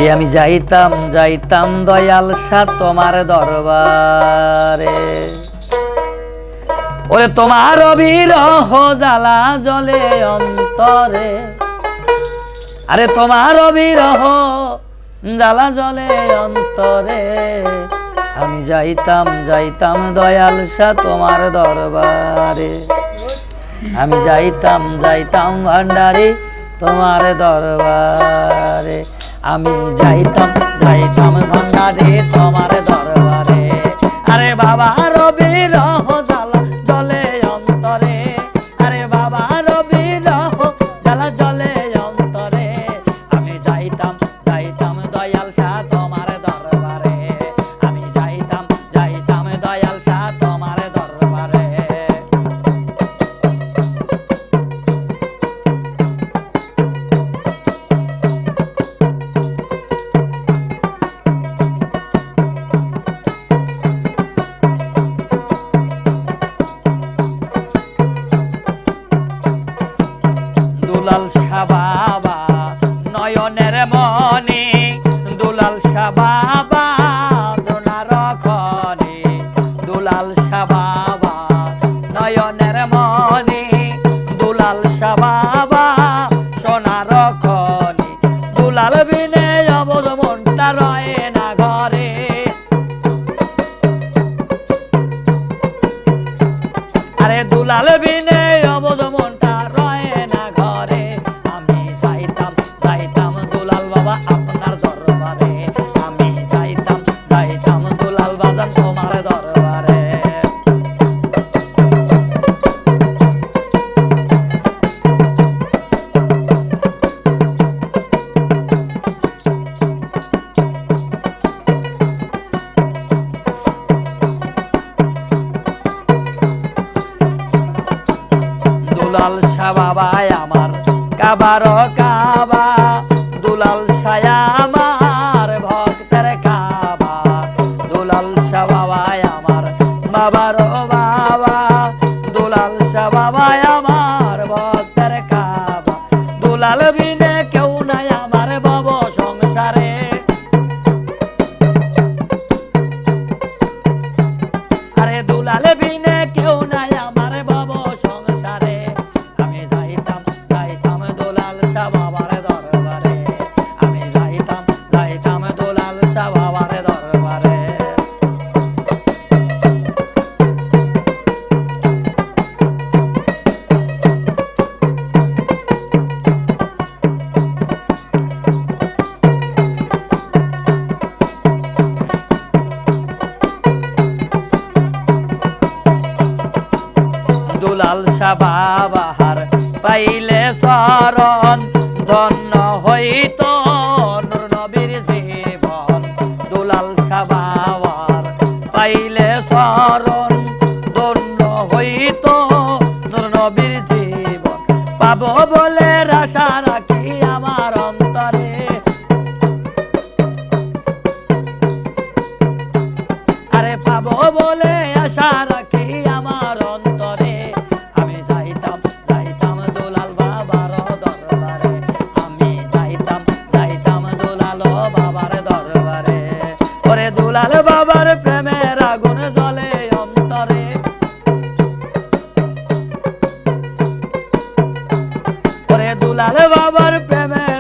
ওই আমি যাইতাম যাইতাম দয়াল শাহ তোমার দরবারে, ওরে তোমার বিরহ জ্বালা জ্বলে অন্তরে, আরে তোমার বিরহ জ্বালা জ্বলে অন্তরে, আমি যাইতাম যাইতাম দয়াল শাহ তোমার দরবারে, আমি যাইতাম যাইতাম ভান্ডারি তোমার দরবারে, আমি যাইতাম যাইতাম ভান্ডারি তোমার দরবারে, আরে বাবা বিরহ জ্বালা জ্বলে অন্তরে, আরে বাবা বিরহ জ্বালা জ্বলে অন্তরে, আমি যাইতাম যাইতাম দয়াল শাহ তোমার দরবারে, আমি যাইতাম যাইতাম দয়াল শাহ তোমার দরবারে। দুলাল শাহ বাবা নয়নের মনি, দুলাল শাহ বাবা দোনার খনি, দুলাল শাহ বাবা নয়নের মনি, দুলাল শাহ বাবা সোনার খনি, দুলাল বিনে অবধ মনটা রয়ে না ঘরে, আরে দুলাল বিনে অবধ মনটা রয়ে না ঘরে, আমি যাইতাম যাইতাম দুলাল বাবা আপনার দরবারে, আমি যাইতাম যাইতাম দুলাল বাজান তোমার দরবারে। দুলাল শাহ বাবা আমার কাবার কাবা, দুলাল শাহ আমার ভক্তের কাবা, দুলাল শাহ বাবা আমার বাবার বাবা, দুলাল শাহ বাবা আমার ভক্তের কাবা, দুলাল বিনে কেউ নাই আমার ভব সংসারে, আরে দুলাল বিনে কেউ নাই আমার ভব সংসারে, আমি যাইতাম যাইতাম দুলাল শাহ বাবার দরবারে, আমি যাইতাম যাইতাম দুলাল শাহ বাবার দরবারে। দুলাল শাহ বাবার পাইলে শরণ ধন্য হইত নূর নবীর জীবন, দুলাল শাহ বাবার পাইলে শরণ ধন্য হইত নূর নবীর জীবন, পাবো বলে আশা রাখি আমার অন্তরে, আরে পাবো বলে আশা রাখি আমার অন্তরে, আমি যাইতাম যাইতাম দুলাল বাবার দরবারে, আমি যাইতাম যাইতাম দুলাল বাবার দরবারে, ওরে দুলাল বাবার প্রেমের আগুন জ্বলে অন্তরে, ওরে দুলাল বাবার প্রেমের